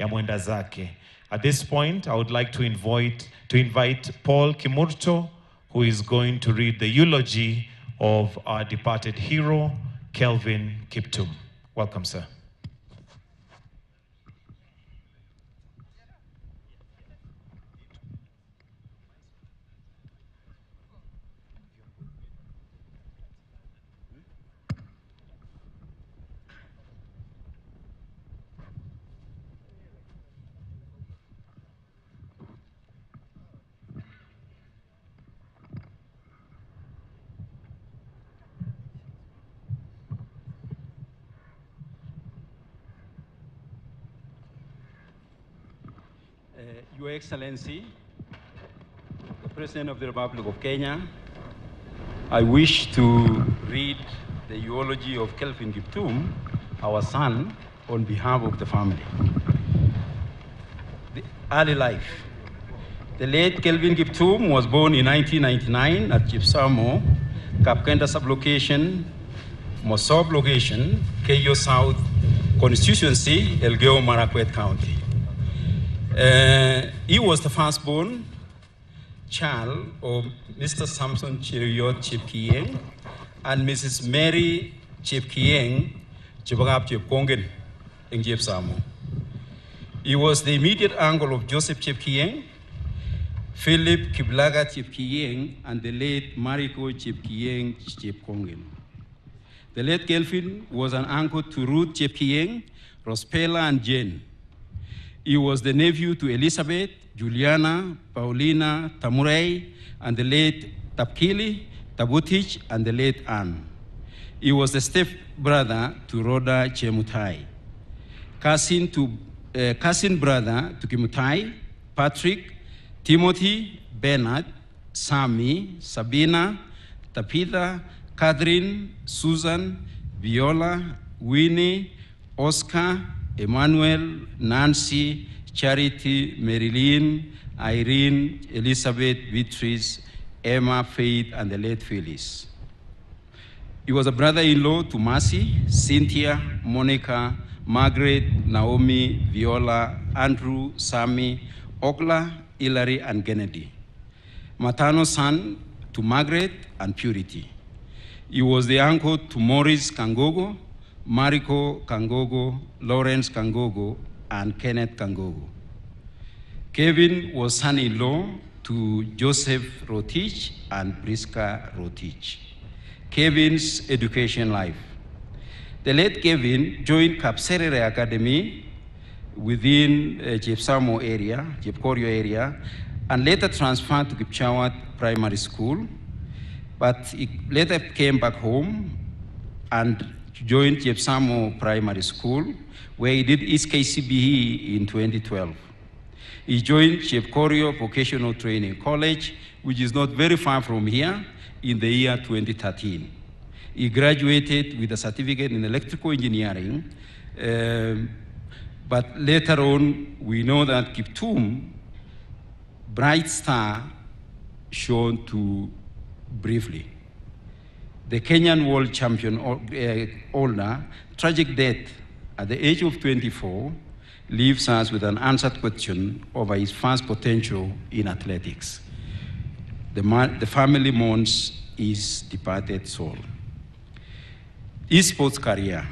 ya mwenda zake. At this point, I would like to invite Paul Kimurto, who is going to read the eulogy of our departed hero, Kelvin Kiptum. Welcome, sir. Your Excellency, the President of the Republic of Kenya, I wish to read the eulogy of Kelvin Kiptum, our son, on behalf of the family. The early life. The late Kelvin Kiptum was born in 1999 at Chipsamo, Kapkenda sublocation, Mosob location, Keyo South constituency, Elgeyo Marakwet County. He was the firstborn child of Mr. Samson Cheriot Chepkieng and Mrs. Mary Chepkieng Chebagap Chepkongen in Chepsamo. He was the immediate uncle of Joseph Chepkieng, Philip Kiblaga Chepkieng, and the late Mariko Chepkieng Chepkongen. The late Kelvin was an uncle to Ruth Chepkieng, Rospela, and Jane. He was the nephew to Elizabeth, Juliana, Paulina, Tamurei, and the late Tapkili, Tabutich, and the late Anne. He was the step-brother to Rhoda Chemutai, cousin brother to Kimutai, Patrick, Timothy, Bernard, Sammy, Sabina, Tapitha, Catherine, Susan, Viola, Winnie, Oscar, Emmanuel, Nancy, Charity, Marilyn, Irene, Elizabeth, Beatrice, Emma, Faith, and the late Phyllis. He was a brother-in-law to Mercy, Cynthia, Monica, Margaret, Naomi, Viola, Andrew, Sammy, Ogla, Hilary, and Kennedy. Maternal son to Margaret and Purity. He was the uncle to Maurice Kangogo, Mariko Kangogo, Lawrence Kangogo, and Kenneth Kangogo. Kevin was son-in-law to Joseph Rotich and Priska Rotich. Kevin's education life. The late Kevin joined Kapserere Academy within Chepsamo area, Chepkorio area, and later transferred to Kipchawat Primary School, but he later came back home and joined Chepsamo Primary School, where he did his KCBE in 2012. He joined Chepkorio Vocational Training College, which is not very far from here, in the year 2013. He graduated with a certificate in electrical engineering, but later on, we know that Kiptum, bright star, shown to briefly. The Kenyan world champion holder, tragic death at the age of 24, leaves us with an unanswered question over his vast potential in athletics. The family mourns his departed soul. His sports career.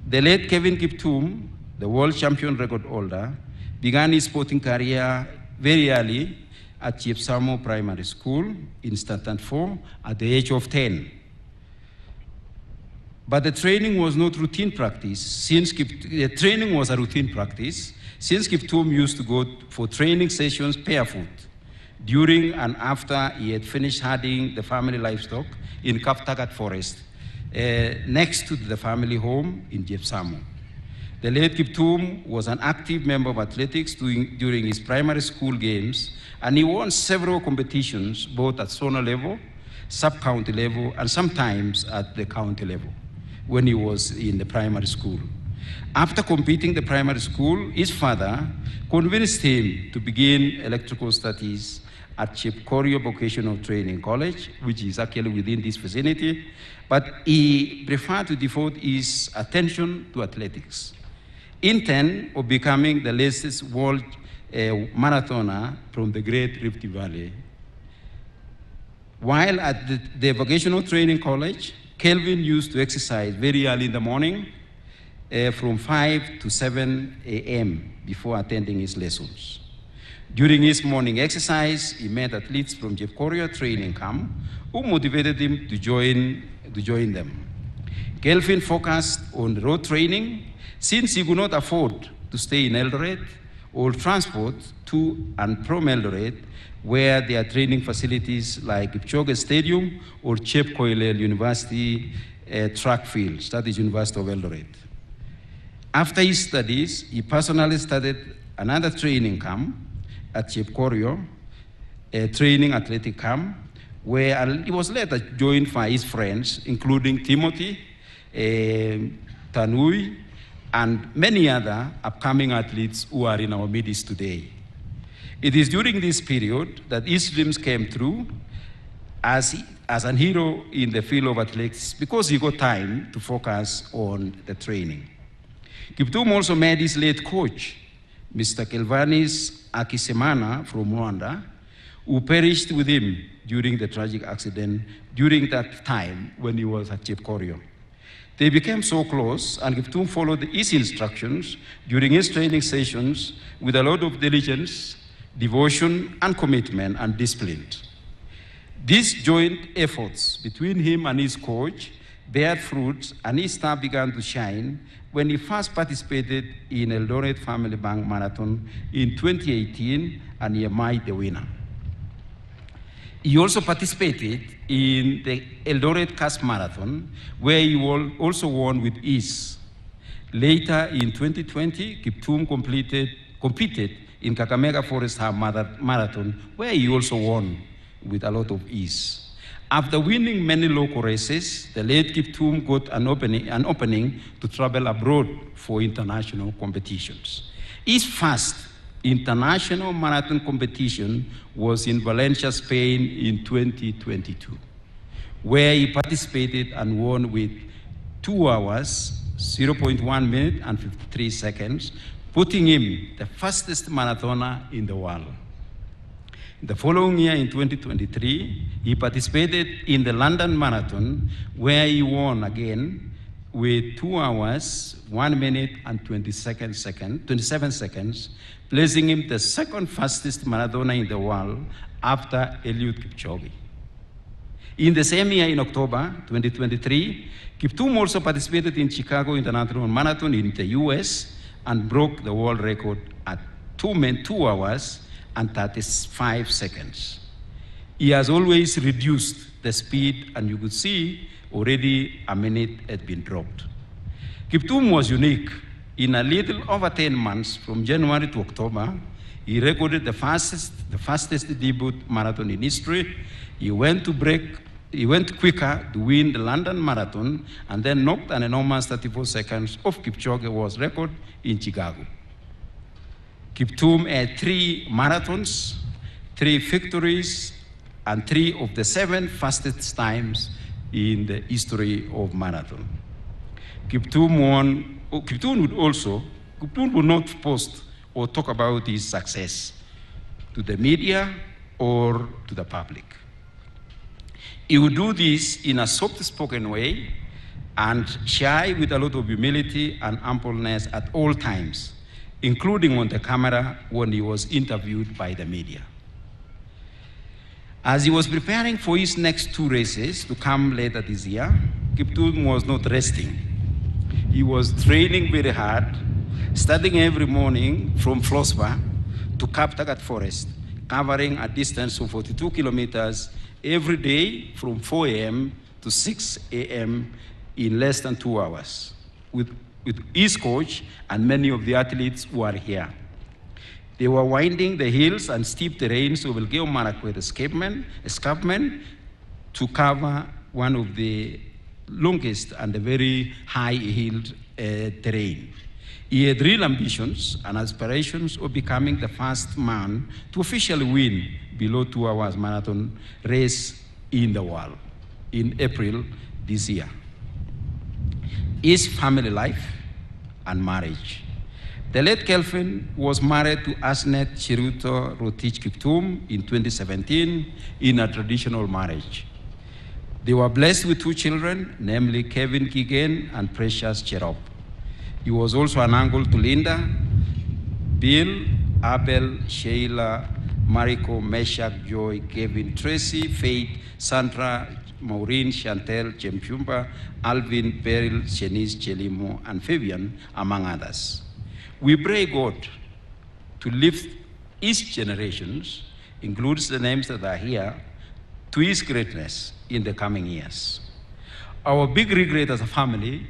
The late Kelvin Kiptum, the world champion record holder, began his sporting career very early at Chepsamo Primary School in Standard 4 at the age of 10. But the training was not routine practice. The training was a routine practice, since Kiptum used to go for training sessions barefoot during and after he had finished herding the family livestock in Kaptagat Forest, next to the family home in Chepsamo. The late Kiptum was an active member of athletics during his primary school games, and he won several competitions, both at zonal level, sub-county level, and sometimes at the county level, when he was in the primary school. After completing the primary school, his father convinced him to begin electrical studies at Chepkorio Vocational Training College, which is actually within this vicinity, but he preferred to devote his attention to athletics. intent of becoming the latest world marathoner from the Great Rift Valley. While at the vocational training college, Kelvin used to exercise very early in the morning from 5 to 7 a.m. before attending his lessons. During his morning exercise, he met athletes from Jeff Korea training camp who motivated him to join them. Kelvin focused on road training since he could not afford to stay in Eldoret or transport to and from Eldoret, where there are training facilities like Kipchoge Stadium or Chep Koilel University track field, that is University of Eldoret. After his studies, he personally started another training camp at Chep Korea, a training athletic camp, where he was later joined by his friends, including Timothy, Tanui, and many other upcoming athletes who are in our midst today. It is during this period that his dreams came true as an hero in the field of athletics because he got time to focus on the training. Kiptum also met his late coach, Mr. Kelvanis Akisemana from Rwanda, who perished with him during the tragic accident during that time when he was at Chep Korea. They became so close, and Kiptum followed his instructions during his training sessions with a lot of diligence, devotion, and commitment and discipline. These joint efforts between him and his coach bear fruit, and his star began to shine when he first participated in Eldoret Family Bank Marathon in 2018, and he emerged the winner. He also participated in the Eldoret Cast Marathon, where he also won with ease. Later in 2020, Kiptum competed in Kakamega Forest Half Marathon, where he also won with a lot of ease. After winning many local races, the late Kiptum got an opening to travel abroad for international competitions. His first international marathon competition was in Valencia, Spain in 2022, where he participated and won with 2 hours, 0.1 minute and 53 seconds, putting him the fastest marathoner in the world. The following year, in 2023, he participated in the London Marathon, where he won again with 2 hours, 1 minute and 27 seconds, placing him the second fastest marathoner in the world after Eliud Kipchoge. In the same year, in October 2023, Kiptum also participated in Chicago International Marathon in the US and broke the world record at 2 hours and 35 seconds. He has always reduced the speed, and you could see already a minute had been dropped. Kiptum was unique. In a little over 10 months, from January to October, he recorded the fastest debut marathon in history. He went quicker to win the London Marathon, and then knocked an enormous 34 seconds off Kipchoge's world record in Chicago. Kiptum had 3 marathons, 3 victories, and 3 of the 7 fastest times in the history of marathon. Kiptum would not post or talk about his success to the media or to the public. He would do this in a soft-spoken way and shy with a lot of humility and humbleness at all times, including on the camera when he was interviewed by the media. As he was preparing for his next 2 races to come later this year, Kiptum was not resting. He was training very hard, studying every morning from Flossbar to Kaptagat Forest, covering a distance of 42 kilometers every day from 4 a.m. to 6 a.m. in less than 2 hours, with his coach and many of the athletes who are here. They were winding the hills and steep terrains of Elgeyo Marakwet escarpment to cover one of the longest and very high-hilled terrain. He had real ambitions and aspirations of becoming the first man to officially win below 2 hours marathon race in the world in April this year. His family life and marriage. The late Kelvin was married to Asnet Chiruto Rotich Kiptum in 2017 in a traditional marriage. They were blessed with 2 children, namely Kevin Kigen and Precious Cherop. He was also an uncle to Linda, Bill, Abel, Sheila, Mariko, Meshach, Joy, Kevin, Tracy, Faith, Sandra, Maureen, Chantel, Jemchumba, Alvin, Beryl, Shanice, Chelimo, and Fabian, among others. We pray God to lift each generations, includes the names that are here, to his greatness in the coming years. Our big regret as a family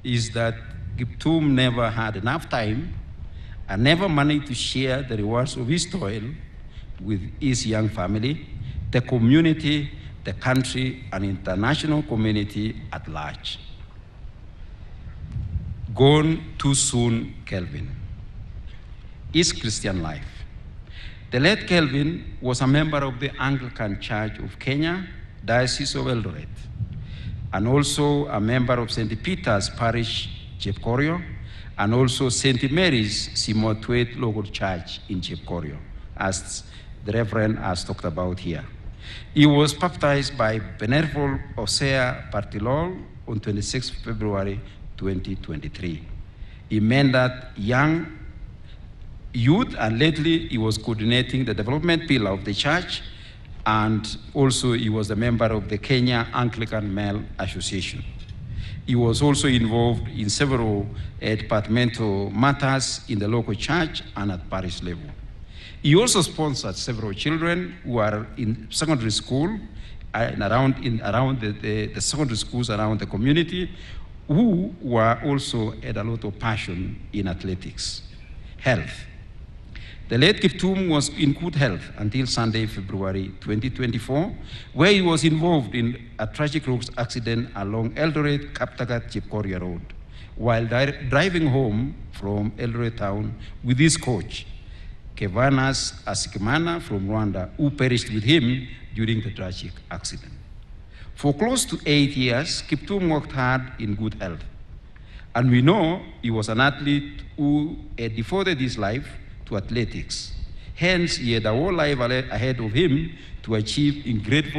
is that Kiptum never had enough time and never managed to share the rewards of his toil with his young family, the community, the country, and international community at large. Gone too soon, Kelvin. His Christian life. The late Kelvin was a member of the Anglican Church of Kenya, Diocese of Eldoret, and also a member of St. Peter's Parish, Chepkorio, and also St. Mary's Simotwet Local Church in Chepkorio, as the Reverend has talked about here. He was baptized by Venerable Hosea Bartilol on 26 February 2023. He mentored young youth, and lately he was coordinating the development pillar of the church, and also he was a member of the Kenya Anglican Male Association. He was also involved in several departmental matters in the local church and at parish level. He also sponsored several children who are in secondary school and around the secondary schools around the community, who were also had a lot of passion in athletics. Health. The late Kiptum was in good health until Sunday, February 2024, where he was involved in a tragic road accident along Eldoret Kaptagat Chepkoria Road while driving home from Eldoret town with his coach, Kevanas Asikimana from Rwanda, who perished with him during the tragic accident. For close to 8 years, Kiptum worked hard in good health. And we know he was an athlete who had devoted his life to athletics. Hence, he had a whole life ahead of him to achieve in grateful